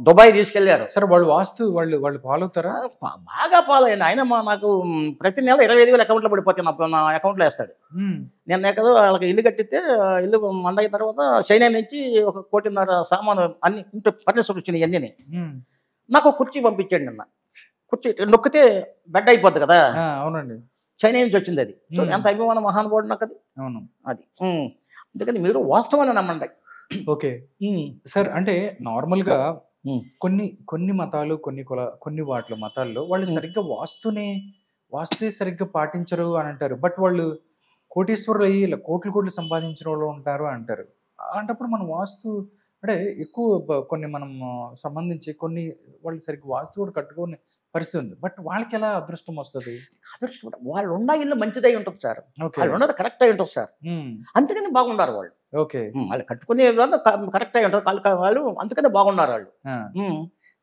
దుబాయ్ తీసుకెళ్లారు. సరే వాళ్ళు వాస్తు వాళ్ళు ఫాలో అవుతారా? బాగా ఫాలో అయ్యండి. ఆయన నాకు ప్రతి నెల 25,000 అకౌంట్లో పడిపోతే నా అకౌంట్లో వేస్తాడు. నేను ఎక్కడో వాళ్ళకి ఇల్లు కట్టితే, ఇల్లు మందైన తర్వాత చైనా నుంచి 1.5 కోటి సామాను అన్ని ఇంట్లో ఫర్నిచర్ వచ్చినాయి అన్నీ. నాకు కుర్చీ పంపించాడు నిన్న. కుర్చీ నొక్కితే బెడ్ అయిపోద్ది కదా. అవునండి, చైనా నుంచి వచ్చింది అది. సో ఎంత అభిమానం మహానుభావుడు నాకు అది. అవును, అది అందుకని మీరు వాస్తవాన్ని నమ్మండి. ఓకే సార్, అంటే నార్మల్గా కొన్ని మతాలు, కొన్ని వాటిలో మతాల్లో వాళ్ళు సరిగ్గా వాస్తునే సరిగ్గా పాటించరు అని అంటారు. బట్ వాళ్ళు కోటీశ్వరులు అయ్యి ఇలా కోట్లు సంపాదించిన వాళ్ళు ఉంటారు అంటారు. అంటప్పుడు మన వాస్తు అంటే ఎక్కువ కొన్ని మనం సంబంధించి కొన్ని వాళ్ళు సరిగ్గా వాస్తు కూడా కట్టుకునే పరిస్థితి ఉంది. బట్ వాళ్ళకి ఎలా అదృష్టం వస్తుంది? అదృష్టం వాళ్ళు ఉన్న ఇల్లు మంచిదై ఉంటుంది సార్, వాళ్ళు ఉన్నది కరెక్ట్ అయి ఉంటుంది సార్, అందుకని బాగున్నారు వాళ్ళు. ఓకే, వాళ్ళు కట్టుకునే కరెక్ట్ అయి ఉంటుంది వాళ్ళు, అందుకనే బాగున్నారు వాళ్ళు.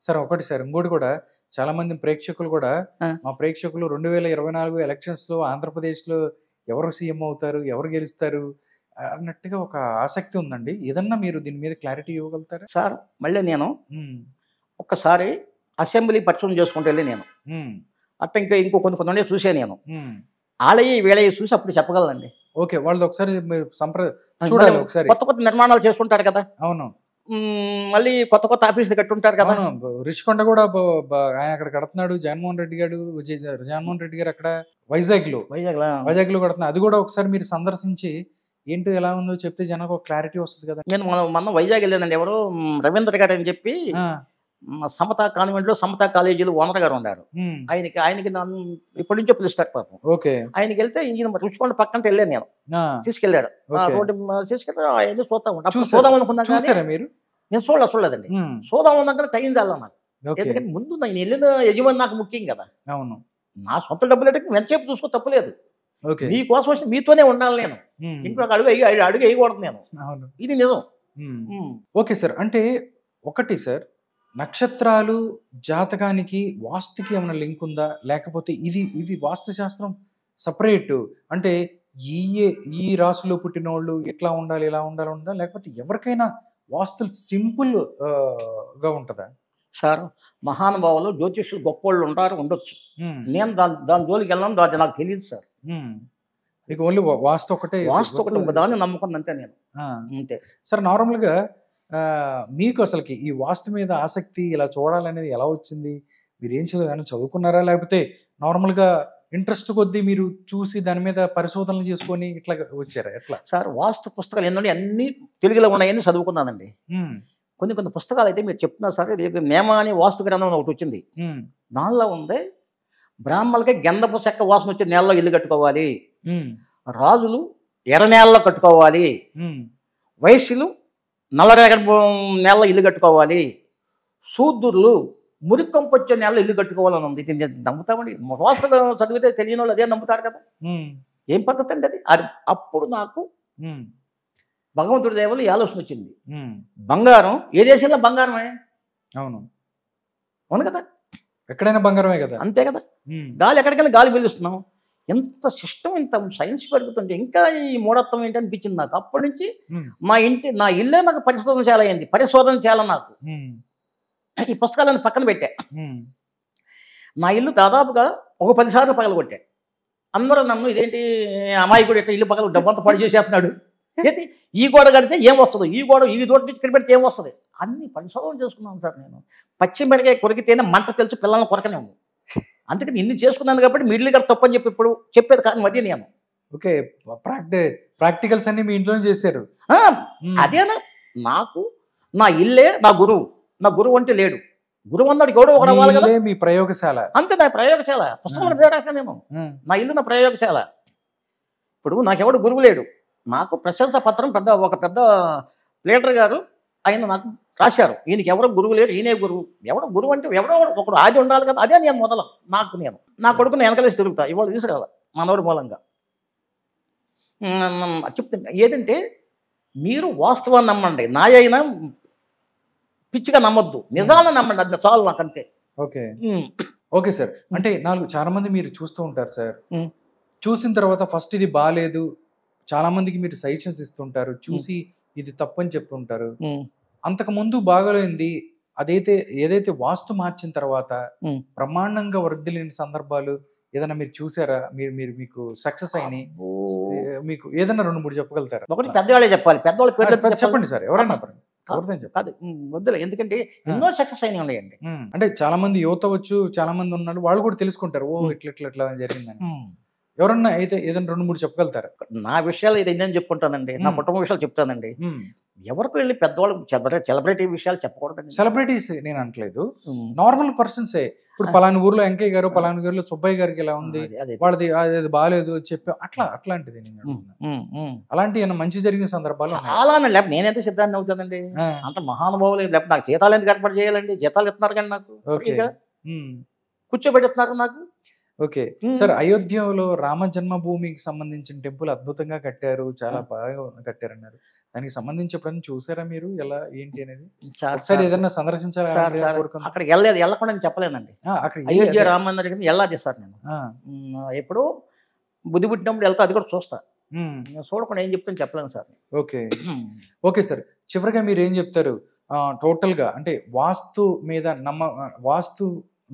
సార్ ఒకటి సార్, ఇంకోటి కూడా చాలా మంది ప్రేక్షకులు కూడా, మా ప్రేక్షకులు 2024 ఎలక్షన్స్ లో ఆంధ్రప్రదేశ్ లో ఎవరు సీఎం అవుతారు, ఎవరు గెలుస్తారు అన్నట్టుగా ఒక ఆసక్తి ఉందండి. ఏదన్నా మీరు దీని మీద క్లారిటీ ఇవ్వగలుగుతారా? సార్ మళ్ళీ నేను ఒక్కసారి అసెంబ్లీ పరిచయం చేసుకుంటూ వెళ్ళి నేను అట్లా ఇంకో కొన్ని చూసే నేను ఆలయ వేళయ్య చూసి అప్పుడు చెప్పగలనండి. ఓకే, వాళ్ళది ఒకసారి మీరు చూడాలి. ఒకసారి కొత్త నిర్మాణాలు చేసుకుంటారు కదా. అవును, మళ్ళీ కొత్త ఆఫీసులు కట్టుంటారు కదా. రిషికొండ కూడా ఆయన అక్కడ కడుతున్నాడు, జగన్మోహన్ రెడ్డి గారు అక్కడ వైజాగ్ లో కడుతున్నారు. అది కూడా ఒకసారి మీరు సందర్శించి ఏంటో ఎలా ఉందో చెప్తే జనానికి ఒక క్లారిటీ వస్తుంది కదా. నేను మొన్న వైజాగ్ వెళ్ళానండి. ఎవరు రవీంద్ర గారు అని చెప్పి సమతా కాన్వెంట్ లో సమతా కాలేజీలో ఓనర్ గారు ఉన్నారు. ఆయనకి నన్ను ఇప్పటి నుంచో పిలుస్తారు పాపం. ఓకే, ఆయనకి వెళ్తే ఈయన రుచికొండ పక్కన వెళ్ళాను నేను, తీసుకెళ్లారు. రోడ్డు తీసుకెళ్తారు, అవన్నీ చూద్దాం అనుకున్నాను. మీరు? నేను చూడలేదండి. చూద్దాం అన్నాక టైం చాలా నాకు, ఎందుకంటే ముందు నేను వెళ్ళిన యజమాని నాకు ముఖ్యం కదా. అవును, నా సొంత డబ్బులు అంటే వెంచేపు చూసుకో తప్పులేదు. మీకోసం వచ్చి మీతోనే ఉండాలి నేను, ఇంకొక అడుగు వేయకూడదు నేను. ఇది నిజం. ఓకే సార్, అంటే ఒకటి సార్, నక్షత్రాలు జాతకానికి వాస్తుకి ఏమైనా లింక్ ఉందా, లేకపోతే ఇది వాస్తు శాస్త్రం సపరేట్ అంటే ఈ రాశిలో పుట్టిన వాళ్ళు ఇట్లా ఉండాలి ఇలా ఉందా, లేకపోతే ఎవరికైనా వాస్తు సింపుల్ గా ఉంటుందా? సార్ మహానుభావులు జ్యోతిష్యులు గొప్పోళ్ళు ఉండొచ్చు. నేను దాని జోలికి వెళ్ళాను, అది నాకు తెలియదు సార్. మీకు ఓన్లీ వాస్తు ఒకటే దాన్ని నమ్ముకుంది అంతే నేను, అంతే సార్. నార్మల్గా మీకు అసలుకి ఈ వాస్తు మీద ఆసక్తి ఇలా చూడాలనేది ఎలా వచ్చింది? మీరు ఏం చదువుకున్నారా, లేకపోతే నార్మల్గా ఇంట్రెస్ట్ కొద్దీ మీరు చూసి దాని మీద పరిశోధనలు చేసుకొని ఇట్లా వచ్చారా, ఎట్లా? సార్ వాస్తు పుస్తకాలు ఏంటంటే అన్ని తెలుగులో ఉన్నాయని చదువుకున్నానండి. కొన్ని పుస్తకాలు అయితే మీరు చెప్తున్నారు సార్, మేమ అని వాస్తు గ్రంథం ఒకటి వచ్చింది. దానిలో ఉంది బ్రాహ్మణులకి గంధపు చెక్క వాసన వచ్చే నేలలో ఇల్లు కట్టుకోవాలి, రాజులు ఎర్ర నేలలో కట్టుకోవాలి, వైశ్యులు నల్లరేగడి నేలలో ఇల్లు కట్టుకోవాలి, శూద్రులు మురికంపు వచ్చే నేలలో ఇల్లు కట్టుకోవాలని ఉంది. ఇది నమ్ముతామండి? వాస్తు చదివితే తెలియని వాళ్ళు అదే నమ్ముతారు కదా. ఏం పద్ధతి అండి అది? అప్పుడు నాకు భగవంతుడి దేవులు ఆలోచన వచ్చింది. బంగారం ఏ దేశంలో బంగారమే? అవును కదా, ఎక్కడైనా బంగారమే కదా. అంతే కదా. గాలి ఎక్కడికైనా గాలి పీలుస్తున్నాం. ఎంత సిస్టమ్, ఇంత సైన్స్ పెరుగుతుంటే ఇంకా ఈ మూఢత్వం ఏంటి అనిపించింది నాకు. అప్పటి నుంచి నా ఇల్లే నాకు పరిశోధన చాలా అయింది. పరిశోధన చాలా నాకు ఈ పుస్తకాలను పక్కన పెట్టా. నా ఇల్లు దాదాపుగా ఒక 10 సార్లు పగలగొట్టా. అందరూ నన్ను ఇదేంటి అమాయకుడు ఎట్లా ఇల్లు పగల డబ్బంతా పడి చేసేస్తున్నాడు, ఏంటి ఈ గోడ కడితే ఏం వస్తుంది, ఈ గోడ ఈ దూరం నుంచి ఇక్కడ పెడితే ఏం వస్తుంది, అన్ని పరిశోధన చేసుకున్నాను సార్ నేను. పచ్చిమిరకాయ కొరికితేనే మంట తెలిసి పిల్లల్ని కొరకనేము. అందుకని ఇన్ని చేసుకున్నాను కాబట్టి మిడిల్ గారు తప్పని చెప్పి ఇప్పుడు చెప్పేది కాదు మధ్య నేను. ఓకే, ప్రాక్టికల్స్ అన్ని మీ ఇంట్లోనే చేశారు. అదేనా నాకు నా ఇల్లే నా గురువు. నా గురువు అంటే లేడు, గురువు అన్నాడు ఎవడో ఒకడు అవ్వాలి కదా. మీ ప్రయోగశాల అంతే, నా ప్రయోగశాల. పుస్తకం మీద రాశాను నేను, నా ఇల్లు నా ప్రయోగశాల. ఇప్పుడు నాకెవడు గురువు లేడు. నాకు ప్రశంసా పత్రం ఒక పెద్ద లీడర్ గారు ఆయన నాకు రాశారు, ఈయనకి ఎవరో గురువు లేరు, ఈయనే గురువు. ఎవడో గురువు అంటే ఎవడో ఒకడు ఆది ఉండాలి కదా. అదే నేను మొదలు నేను నా కొడుకుని వెనకలేసి తిరుగుతా, ఇవాళ తీసుకురావాలి మనోడి మూలంగా. చెప్తాను ఏదంటే మీరు వాస్తవాన్ని నమ్మండి, నాయైనా పిచ్చిగా నమ్మొద్దు, నిజాన్ని నమ్మండి, అది చాలు నాకంతే. Okay okay sir. అంటే చాలా మంది మీరు చూస్తూ ఉంటారు సార్, చూసిన తర్వాత ఫస్ట్ ఇది బాగాలేదు, చాలా మందికి మీరు సజెషన్స్ ఇస్తుంటారు, చూసి ఇది తప్పని చెప్తుంటారు. అంతకు ముందు బాగలేంది ఏదైతే వాస్తు మార్చిన తర్వాత బ్రహ్మాండంగా వృద్ధి లేని సందర్భాలు ఏదైనా మీరు చూసారా? మీకు సక్సెస్ అయినాయి, మీకు ఏదైనా 2-3 చెప్పగలుగుతారా? ఒకటి పెద్దవాళ్ళే చెప్పాలి, పెద్దవాళ్ళ పేర్లు చెప్పండి సార్, ఎవరైనా కాదు వద్దులే, ఎందుకంటే ఎన్నో సక్సెస్ అయినా ఉన్నాయండి. అంటే చాలా మంది యువత వచ్చు, చాలా మంది ఉన్నారు, వాళ్ళు కూడా తెలుసుకుంటారు, ఓ ఇట్లా జరిగిందని. ఎవరన్నా అయితే ఏదైనా 2-3 చెప్పగలుగుతారా? నా విషయాలు ఏదైనా చెప్పుకుంటానండి, నా కుటుంబ విషయాలు చెప్తానండి. ఎవరికి వెళ్ళి పెద్దవాళ్ళు సెలబ్రిటీ విషయాలు చెప్పకూడదండి. సెలబ్రిటీస్ నేను అనట్లేదు, నార్మల్ పర్సన్సే. ఇప్పుడు పలానా ఊర్లో వెంకయ్య గారు, పలానా ఊర్లో సుబ్బయ్య గారికి ఇలా ఉంది, వాళ్ళది అది బాగాలేదు చెప్పి అట్లాంటిది అలాంటి ఏమైనా మంచి జరిగిన సందర్భాలు చాలా. లేకపోతే నేనైతే సిద్ధాంతం అవుతానండి, అంత మహానుభావులు. లేకపోతే నాకు జీతాలు ఎందుకు ఏర్పాటు చేయాలండి? జీతాలు ఇస్తున్నారు కానీ నాకు కూర్చోబెడుతున్నారు నాకు. ఓకే సార్, అయోధ్యలో రామ జన్మభూమికి సంబంధించిన టెంపుల్ అద్భుతంగా కట్టారు, చాలా బాగా కట్టారన్నారు. దానికి సంబంధించి ఎప్పుడైనా చూసారా మీరు, ఎలా ఏంటి అనేది? ఒకసారి ఏదైనా సందర్శించారా? అక్కడికి వెళ్ళకుండా నేను చెప్పలేనండి. అయోధ్య రామ మందిర్ వెళ్ళాది సార్ నేను. ఎప్పుడు బుద్ధి పుట్టినప్పుడు వెళ్తా, అది కూడా చూస్తా. చూడకుండా ఏం చెప్తాను చెప్పలేను సార్. ఓకే ఓకే సార్, చివరిగా మీరు ఏం చెప్తారు టోటల్ గా? అంటే వాస్తు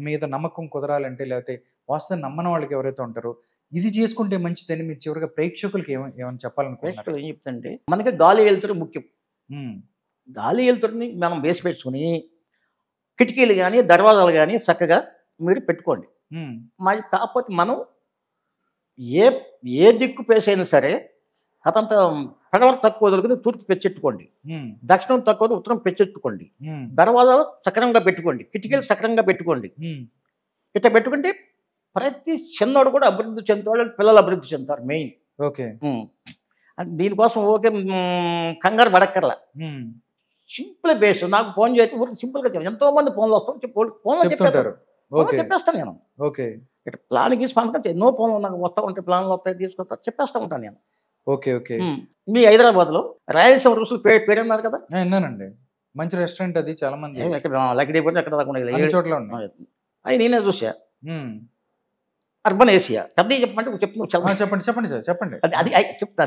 మీద నమ్మకం కుదరాలంటే, లేకపోతే వాస్తు నమ్మని వాళ్ళకి ఎవరైతే ఉంటారో ఇది చేసుకుంటే మంచిదని మీరు చివరిగా ప్రేక్షకులకి ఏమైనా చెప్పాలనుకుంటున్నారు? ఏం చెప్తాండి, మనకి గాలి వెలుతురు ముఖ్యం. గాలి వెలుతురుని మనం బేసి పెట్టుకుని కిటికీలు కానీ దర్వాజాలు కానీ చక్కగా మీరు పెట్టుకోండి. మరి కాకపోతే మనం ఏ దిక్కు పేసైనా సరే అతంత పడవ తక్కువ వదులుకుని తూర్పు పెంచెట్టుకోండి, దక్షిణం తక్కువ ఉత్తరం పెంచెట్టుకోండి, దర్వాజాలు సక్రంగా పెట్టుకోండి, కిటికీలు సక్రంగా పెట్టుకోండి. ఇట్లా పెట్టుకుంటే ప్రతి చిన్నోడు కూడా అభివృద్ధి చెందుతాడు, పిల్లలు అభివృద్ధి చెందుతారు మెయిన్. ఓకే, దీనికోసం ఓకే కంగారు పడక్కర్లా, సింపుల్ బేస్. నాకు ఫోన్ చేసి ఊరికి సింపుల్గా చెప్పాను, ఎంతో మంది ఫోన్లు వస్తాం, ఫోన్లో చెప్పారు, చెప్పేస్తాను నేను. ఓకే, ఇట్లా ప్లాన్ గీసి పంపక ఎన్నో ఫోన్లు నాకు వస్తూ ఉంటాయి, ప్లాన్లు వస్తాయి, తీసుకొస్తా, చెప్పేస్తూ ఉంటాను నేను. Okay okay. మీ హైదరాబాద్లో రాయలసీమ రుసులు పేరు అన్నారు కదా? విన్నానండి, మంచి రెస్టారెంట్ అది, చాలా మంది లక్కడీ పోతే ఎక్కడ దాకా చోట్ల ఉన్నాయి. అవి నేనే చూసా. అర్బన్ ఏసియా పెద్ద చెప్పమంటే చెప్పండి చెప్పండి సార్, చెప్పండి. అది చెప్తా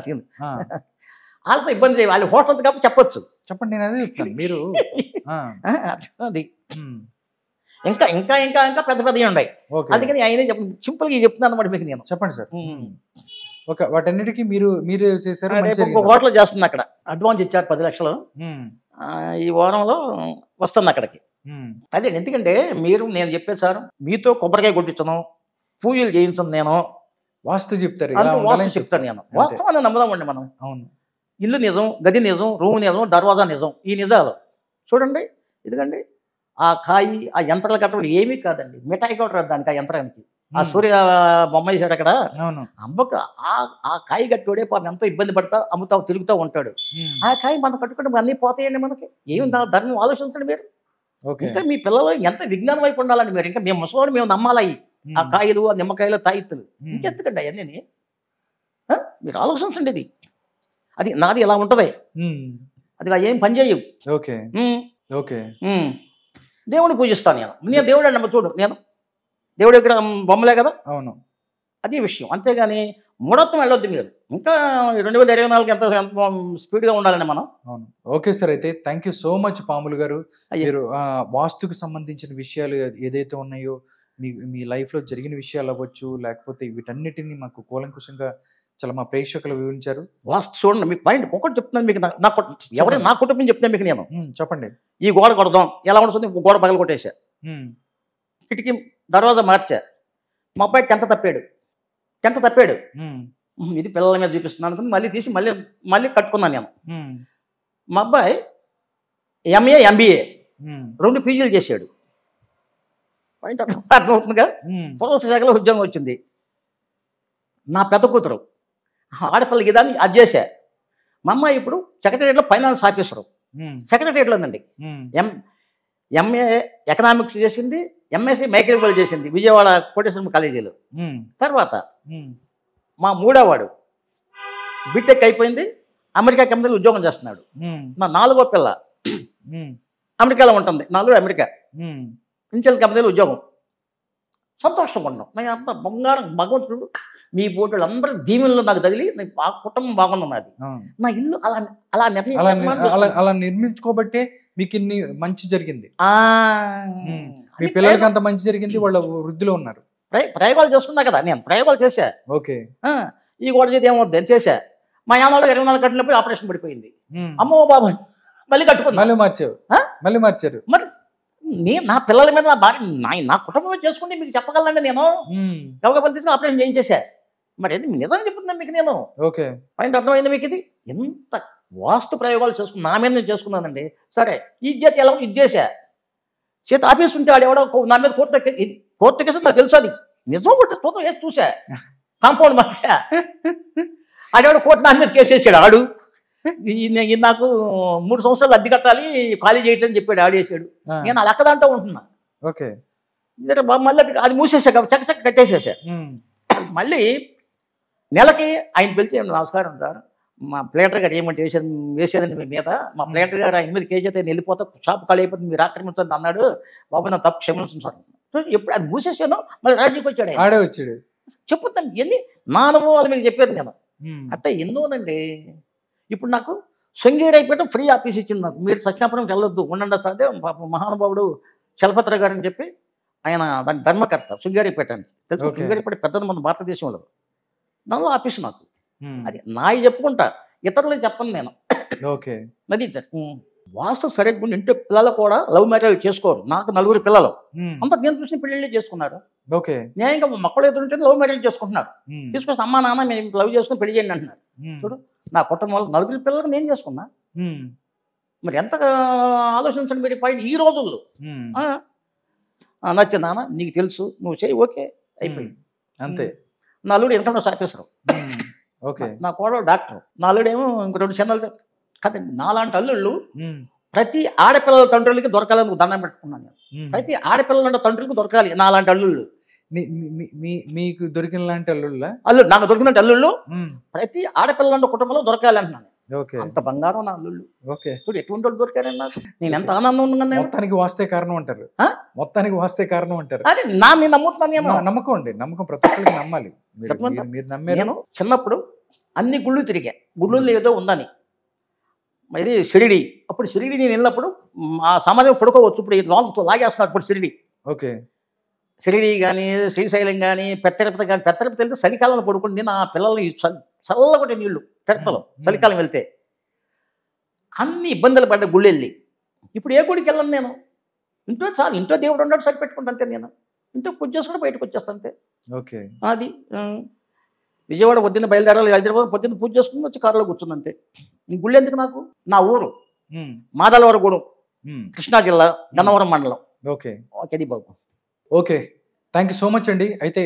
వాళ్ళతో ఇబ్బంది, వాళ్ళ హోటల్ కాబట్టి చెప్పొచ్చు. చెప్పండి, నేను అదే చెప్తాను. మీరు అది ఇంకా ఇంకా ఇంకా ఇంకా పెద్ద పెద్దవి ఉన్నాయి, అందుకని ఆయన సింపుల్గా చెప్తున్నాను అన్నమాట మీకు నేను. చెప్పండి సార్. ఓకే, వాటన్నిటికీ మీరు చేశారు. హోటల్ చేస్తుంది, అక్కడ అడ్వాన్స్ ఇచ్చారు 10 లక్షలు. ఈ వారంలో వస్తుంది అక్కడికి. అదే ఎందుకంటే నేను చెప్పేది సార్, మీతో కొబ్బరికాయ కొట్టించను, పూజలు చేయించను, నేను వాస్తు చెప్తారు, వాస్తు చెప్తాను నేను. వాస్తవాన్ని నమ్మదామండి మనం. అవును, ఇల్లు నిజం, గది నిజం, రూమ్ నిజం, దర్వాజా నిజం, ఈ నిజాలు చూడండి. ఎందుకండి ఆ కాయి ఆ యంత్రాలు కట్టడం ఏమీ కాదండి, మిఠాయి కూడా దానికి, ఆ యంత్రానికి. ఆ సూర్య బొమ్మ వేసాడు అక్కడ, అమ్మకు ఆ కాయ కట్టోడే పాపం ఎంతో ఇబ్బంది పడతా అమ్ముతా తిరుగుతూ ఉంటాడు. ఆ కాయ మనం కట్టుకుంటే అన్నీ పోతాయండి మనకి. ఏమి ధర్మం ఆలోచించండి మీరు. ఇంకా మీ పిల్లలు ఎంత విజ్ఞానం వైపు ఉండాలండి మీరు. ఇంకా మేము ముసలోడు మేము నమ్మాలి ఆ కాయలు, ఆ నిమ్మకాయలు, తాయిత్తులు. ఇంకెందుకండి అవన్నీ మీరు ఆలోచించండి. ఇది అది నాది ఎలా ఉంటుంది, అది ఏం పని చేయవు. Okay okay. దేవుడిని పూజిస్తాను నేను దేవుడు అండి చూడు, నేను దేవుడి దగ్గర బొమ్మలే కదా. అవును, అదే విషయం. అంతేగాని మూఢత్వం వెళ్ళొద్దు మీరు. ఇంకా 2024 ఎంత స్పీడ్గా ఉండాలండి మనం. అవును. ఓకే సార్, అయితే థ్యాంక్ యూ సో మచ్ పాములు గారు. మీరు వాస్తుకు సంబంధించిన విషయాలు ఏదైతే ఉన్నాయో, మీ లైఫ్లో జరిగిన విషయాలు అవ్వచ్చు, లేకపోతే వీటన్నిటిని మాకు కూలంకుషంగా చాలా మా ప్రేక్షకులు వివరించారు. వాస్తు చూడండి, మీకు పాయింట్ ఒకటి చెప్తున్నాను మీకు. ఎవరైనా నా కుటుంబం చెప్తున్నాను మీకు నేను. చెప్పండి. ఈ గోడ కొడదాం, ఎలా ఉంటుంది, గోడ పగల కొట్టేశా, కిటికీ దర్వాజా మార్చా, మా అబ్బాయి 10th తప్పాడు. ఇది పిల్లల మీద చూపిస్తున్నాను అనుకుని మళ్ళీ తీసి మళ్ళీ కట్టుకున్నాను నేను. మా అబ్బాయి MA MBA 2 PGలు చేశాడు. పాయింట్ అర్థమవుతుందిగా. పురవస్తు శాఖలో ఉద్యోగం వచ్చింది. నా పెద్ద కూతురు ఆడపిల్లకి ఇదాన్ని అది చేశా. మా అమ్మాయి ఇప్పుడు సెక్రటరియట్లో ఫైనాన్స్ ఆఫీసరు, సెక్రటరియట్లోనండి. MA ఎకనామిక్స్ చేసింది, MSc మైక్రోబయాలజీ చేసింది విజయవాడ కోటేశ్వరం కాలేజీలో. తర్వాత మా 3వ వాడు బీటెక్ అయిపోయింది, అమెరికా కంపెనీలో ఉద్యోగం చేస్తున్నాడు. మా 4వ పిల్ల అమెరికాలో ఉంటుంది, 4 అమెరికా ఇంచెల్ కంపెనీలో ఉద్యోగం. సంతోషంగా ఉన్నాం. నా అబ్బా బంగారం, భగవంతుడు మీ పోటీలు అందరూ దీవెనలో నాకు తగిలి ఆ కుటుంబం బాగున్నది. నా ఇల్లు అలా నిర్మించుకోబట్టే మీకు ఇన్ని మంచి జరిగింది, మీ పిల్లలకి అంత మంచి జరిగింది, వాళ్ళ వృద్ధిలో ఉన్నారు. ప్రయోగాలు చేసుకున్నా కదా, నేను ప్రయోగాలు చేశా. ఓకే, ఈ గోడ చేతి ఏమవుతుంది అని చేశా. మా యానాడు 24 గంటలప్పుడు ఆపరేషన్ పడిపోయింది. అమ్మో బాబు మళ్ళీ కట్టుకున్నా, మళ్ళీ మార్చారు. మరి నా పిల్లల మీద నా భార్య నా కుటుంబం చేసుకుంటే మీకు చెప్పగలండి. నేను గబగబలు తీసుకుని ఆపరేషన్ చేయించేసా. మరి అది నిజం చెప్తుందా మీకు నేను. ఓకే, పాయింట్ అర్థమైంది మీకు. ఇది ఎంత వాస్తు ప్రయోగాలు చేసుకుని నా మీద నేను చేసుకున్నానండి. సరే, ఈ చేతి ఎలా ఇది చేశా, చేతి ఆఫీస్ ఉంటే ఆడెవడో నా మీద కోర్టు కేసు నాకు తెలుసు, అది నిజం కొట్టి చూద్దాం వేసి చూసా, కాంపౌండ్ మార్చా, ఆడెవడో కోర్టు నా మీద కేసు వేసాడు. ఆడు నాకు 3 సంవత్సరాలు అద్దె కట్టాలి, ఖాళీ చేయట్లేదని చెప్పాడు, ఆడేసాడు. నేను అలా అక్కదంటూ ఉంటున్నా. ఓకే, మళ్ళీ అది మూసేసా, చక్క కట్టేసేసా. మళ్ళీ నెలకి ఆయన పిలిచి, నమస్కారం సార్, మా ప్లేటర్ గారు ఏమంటే వేసేదండి మీ మీద, మా ప్లేటర్ గారు 8 కేజీ అయితే వెళ్ళిపోతా, షాప్ ఖాళీ అయిపోతుంది, మీరు ఆక్రమిస్తుంది అన్నాడు. బాబు నా తప్పు క్షమించండి సార్. ఎప్పుడు అది మూసేసాను, మళ్ళీ రాజీకి వచ్చాడు, ఆడే వచ్చాడు. చెప్పుతాను ఎన్ని నా అనుభవాలు మీకు చెప్పాను నేను. అట్ట ఎన్నోనండి. ఇప్పుడు నాకు శృంగేరి అయిపోయడం ఫ్రీ ఆఫీస్ ఇచ్చింది నాకు. మీరు సత్యనాపురం వెళ్ళొద్దు, ఉండండి సాధ్య మహానుభావుడు చలపత్ర గారు అని చెప్పి ఆయన దాని ధర్మకర్త శృంగేరి పెట్టడానికి తెలుసు. శృంగేరి పెట్టి పెద్దది మన భారతదేశంలో. దానిలో ఆఫీస్ నాకు. అది నాయి చెప్పుకుంటా, ఇతరులకు చెప్పను నేను. ఓకే, అది వాస్తు సరిగ్గా ఇంట్లో పిల్లలు కూడా లవ్ మ్యారేజ్ చేసుకోరు. నాకు 4 పిల్లలు, అంతా నేను చూసిన పెళ్ళిళ్ళే చేసుకున్నారు. ఓకే, నేను ఇంకా మొక్కలు ఎదురుంటే లవ్ మ్యారేజ్ చేసుకుంటున్నారు. తీసుకొస్తే అమ్మా నాన్న మేము లవ్ చేసుకుని పెళ్లి చేయండి అంటున్నారు. చూడు, నా కుటుంబంలో 4 పిల్లలకు నేను చేసుకున్నా. మరి ఎంత ఆలోచించండి మీరు. పాయింట్ ఈ రోజుల్లో నచ్చింది నాన్న, నీకు తెలుసు, నువ్వు చేయి, ఓకే అయిపోయింది అంతే. నా అల్లుడు ఇన్కమ్ ట్యాక్స్ ఆఫీసర్, ఓకే, నా కోడలు డాక్టర్, నా అల్లుడేమో ఇంకో 2 ఛానల్ కదండి. నాలాంటి అల్లుళ్ళు ప్రతి ఆడపిల్లల తండ్రులకి దొరకాలని దండం పెట్టుకున్నాను నేను. ప్రతి ఆడపిల్లల తండ్రులకి దొరకాలి నాలాంటి అల్లుళ్ళు. మీకు దొరికిన లాంటి అల్లుళ్ళ అల్లుడు నాకు దొరికినట్టు అల్లుళ్ళు ప్రతి ఆడపిల్లల కుటుంబంలో దొరకాలి అంటున్నాను. అంత బంగారం నా అల్లుళ్ళు. ఓకే, చూడు ఎటువంటి వాళ్ళు దొరికారని నాకు. నేను ఎంత ఆనందం ఉన్నాను. మొత్తానికి వాస్తే కారణం అంటారు, మొత్తానికి వాస్తే కారణం అంటారు. అదే నా మీద నమ్ముతున్నాను నేను. నమ్మకం అండి, నమ్మకం ప్రతి ఒక్కరికి నమ్మాలి. మీరు నమ్మారు. నేను చిన్నప్పుడు అన్ని గుళ్ళు తిరిగా, గుళ్ళల్లో ఏదో ఉందని. ఇది షిరిడి. అప్పుడు షిరిడి నేను వెళ్ళినప్పుడు ఆ సమాధి పడుకోవచ్చు, ఇప్పుడు లాంగ్ లాగేస్తున్నారు ఇప్పుడు షిరిడి. ఓకే, షిరిడి కానీ శ్రీశైలం కానీ పెత్తరపతి కానీ, పెత్తరపతి వెళ్తే చలికాలంలో పడుకుంటే నా పిల్లల్ని చల్లగొట్టే నీళ్లు తిరుపతిలో చలికాలం వెళ్తే. అన్ని ఇబ్బందులు పడ్డ గుళ్ళు వెళ్ళి ఇప్పుడు ఏ గుడికి వెళ్ళను నేను. ఇంట్లో చాలు, ఇంట్లో దేవుడు ఉండడు సరిపెట్టుకుంటా అంతే. నేను ఇంట్లో పూజ చేసుకుంటే బయటకు వచ్చేస్తాను అంతే. ఓకే, అది విజయవాడ పొద్దున్న బయలుదేరాలి, హైదరాబాద్ పొద్దున్న పూజ చేసుకుని వచ్చి కారులో కూర్చుంది అంతే. ఈ గుళ్ళు ఎందుకు నాకు. నా ఊరు మాదలవరగూడెం, కృష్ణా జిల్లా, గన్నవరం మండలం. Okay, okay Babu. Okay, thank you so much అండి. అయితే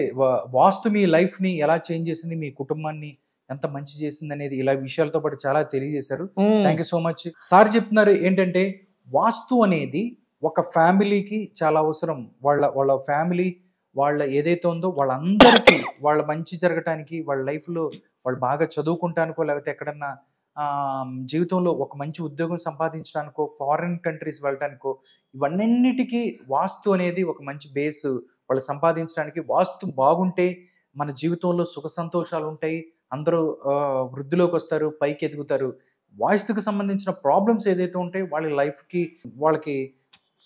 వాస్తు మీ లైఫ్ని ఎలా చేంజ్ చేసింది, మీ కుటుంబాన్ని ఎంత మంచి చేసింది అనేది ఇలా విషయాలతో పాటు చాలా తెలియజేశారు. Thank you so much. Sir చెప్తున్నారు ఏంటంటే వాస్తు అనేది ఒక ఫ్యామిలీకి చాలా అవసరం. వాళ్ళ ఫ్యామిలీ వాళ్ళ ఏదైతే ఉందో వాళ్ళందరికీ వాళ్ళ మంచి జరగటానికి, వాళ్ళ లైఫ్లో వాళ్ళు బాగా చదువుకుంటానికో, లేకపోతే ఎక్కడన్నా జీవితంలో ఒక మంచి ఉద్యోగం సంపాదించడానికో, ఫారిన్ కంట్రీస్ వెళ్ళటానికో, ఇవన్నిటికీ వాస్తు అనేది ఒక మంచి బేస్. వాళ్ళు సంపాదించడానికి వాస్తు బాగుంటే మన జీవితంలో సుఖ సంతోషాలు ఉంటాయి, అందరూ వృద్ధిలోకి వస్తారు, పైకి ఎదుగుతారు. వాస్తుకు సంబంధించిన ప్రాబ్లమ్స్ ఏదైతే ఉంటాయో వాళ్ళ లైఫ్కి వాళ్ళకి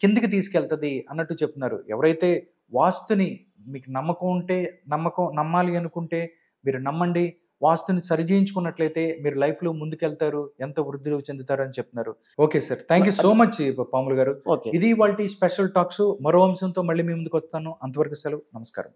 కిందికి తీసుకెళ్తుంది అన్నట్టు చెప్తున్నారు. ఎవరైతే వాస్తుని మీకు నమ్మకం ఉంటే నమ్మాలి అనుకుంటే మీరు నమ్మండి. వాస్తుని సరిచేయించుకున్నట్లయితే మీరు లైఫ్లో ముందుకెళ్తారు, ఎంత వృద్ధి చెందుతారు అని చెప్తున్నారు. Okay sir, thank you so much పాములు గారు. ఓకే. ఇది వాళ్ళ స్పెషల్ టాక్స్. మరో అంశంతో మళ్ళీ మీ ముందుకు వస్తాను. అంతవరకు సెలవు. నమస్కారం.